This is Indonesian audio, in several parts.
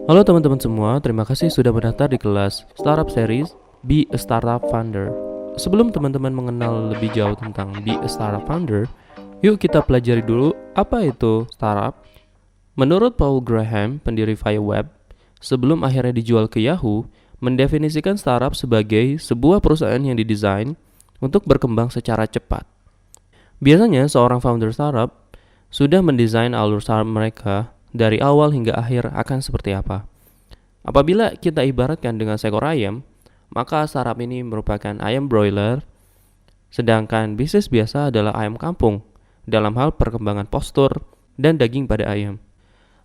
Halo teman-teman semua, terima kasih sudah mendaftar di kelas Startup Series Be a Startup Founder. Sebelum teman-teman mengenal lebih jauh tentang Be a Startup Founder, yuk kita pelajari dulu apa itu startup. Menurut Paul Graham, pendiri Fiverr, sebelum akhirnya dijual ke Yahoo, mendefinisikan startup sebagai sebuah perusahaan yang didesain untuk berkembang secara cepat. Biasanya seorang founder startup sudah mendesain alur startup mereka dari awal hingga akhir akan seperti apa. Apabila kita ibaratkan dengan seekor ayam, maka startup ini merupakan ayam broiler, sedangkan bisnis biasa adalah ayam kampung dalam hal perkembangan postur dan daging pada ayam.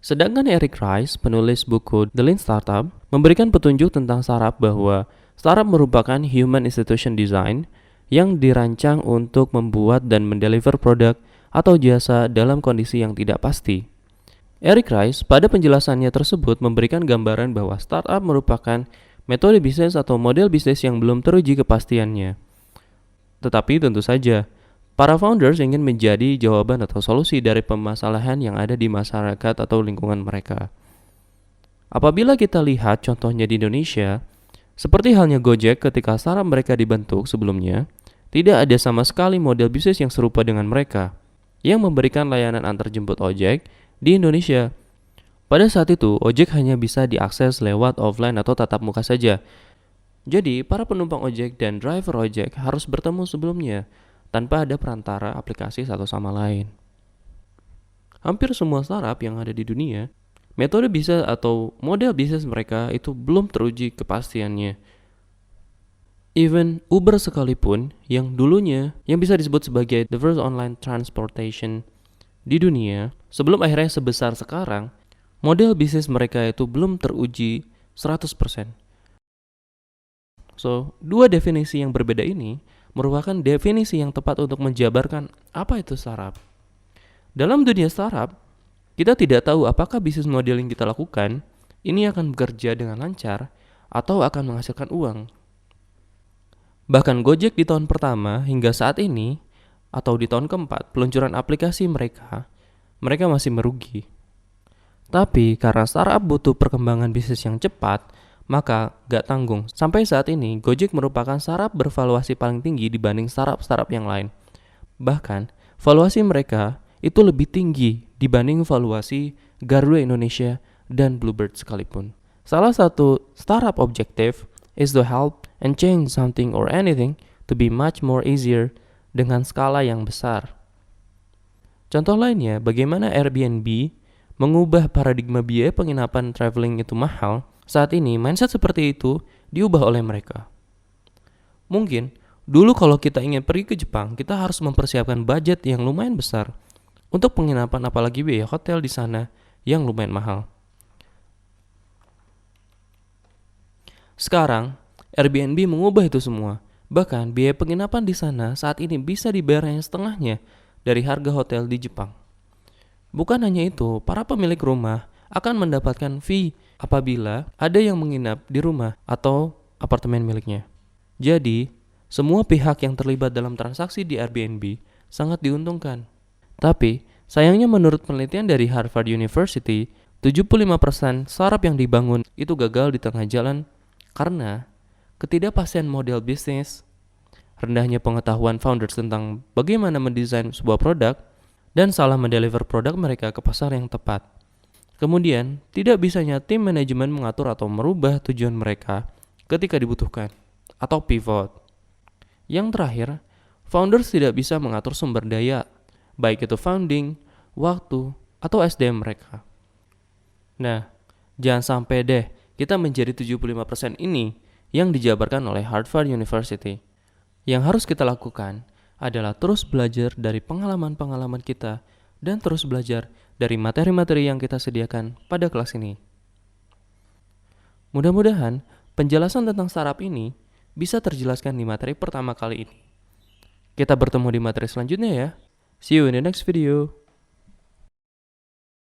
Sedangkan Eric Rice, penulis buku The Lean Startup, memberikan petunjuk tentang startup bahwa startup merupakan human institution design yang dirancang untuk membuat dan mendeliver produk atau jasa dalam kondisi yang tidak pasti. Eric Rice pada penjelasannya tersebut memberikan gambaran bahwa startup merupakan metode bisnis atau model bisnis yang belum teruji kepastiannya. Tetapi tentu saja, para founders ingin menjadi jawaban atau solusi dari permasalahan yang ada di masyarakat atau lingkungan mereka. Apabila kita lihat contohnya di Indonesia, seperti halnya Gojek ketika startup mereka dibentuk sebelumnya, tidak ada sama sekali model bisnis yang serupa dengan mereka, yang memberikan layanan antar jemput ojek di Indonesia. Pada saat itu, ojek hanya bisa diakses lewat offline atau tatap muka saja. Jadi, para penumpang ojek dan driver ojek harus bertemu sebelumnya, tanpa ada perantara aplikasi satu sama lain. Hampir semua startup yang ada di dunia, metode bisnis atau model bisnis mereka itu belum teruji kepastiannya. Even Uber sekalipun, yang dulunya yang bisa disebut sebagai the first online transportation di dunia, sebelum akhirnya sebesar sekarang, model bisnis mereka itu belum teruji 100%. So, dua definisi yang berbeda ini merupakan definisi yang tepat untuk menjabarkan apa itu startup. Dalam dunia startup, kita tidak tahu apakah bisnis model yang kita lakukan ini akan bekerja dengan lancar atau akan menghasilkan uang. Bahkan Gojek di tahun pertama hingga saat ini, atau di tahun keempat peluncuran aplikasi mereka masih merugi. Tapi karena startup butuh perkembangan bisnis yang cepat, maka gak tanggung. Sampai saat ini, Gojek merupakan startup bervaluasi paling tinggi dibanding startup-startup yang lain. Bahkan, valuasi mereka itu lebih tinggi dibanding valuasi Garuda Indonesia dan Bluebird sekalipun. Salah satu startup objektif is to help and change something or anything to be much more easier dengan skala yang besar. Contoh lainnya, bagaimana Airbnb mengubah paradigma biaya penginapan traveling itu mahal. Saat ini, mindset seperti itu diubah oleh mereka. Mungkin, dulu kalau kita ingin pergi ke Jepang, kita harus mempersiapkan budget yang lumayan besar untuk penginapan, apalagi biaya hotel di sana yang lumayan mahal. Sekarang, Airbnb mengubah itu semua. Bahkan, biaya penginapan di sana saat ini bisa dibayar yang setengahnya dari harga hotel di Jepang. Bukan hanya itu, para pemilik rumah akan mendapatkan fee apabila ada yang menginap di rumah atau apartemen miliknya. Jadi, semua pihak yang terlibat dalam transaksi di Airbnb sangat diuntungkan. Tapi, sayangnya menurut penelitian dari Harvard University, 75% startup yang dibangun itu gagal di tengah jalan karena ketidakpastian model bisnis, rendahnya pengetahuan founders tentang bagaimana mendesain sebuah produk, dan salah mendeliver produk mereka ke pasar yang tepat. Kemudian, tidak bisanya tim manajemen mengatur atau merubah tujuan mereka ketika dibutuhkan, atau pivot. Yang terakhir, founders tidak bisa mengatur sumber daya, baik itu funding, waktu, atau SDM mereka. Nah, jangan sampai deh kita menjadi 75% ini yang dijabarkan oleh Harvard University. Yang harus kita lakukan adalah terus belajar dari pengalaman-pengalaman kita dan terus belajar dari materi-materi yang kita sediakan pada kelas ini. Mudah-mudahan penjelasan tentang startup ini bisa terjelaskan di materi pertama kali ini. Kita bertemu di materi selanjutnya ya. See you in the next video.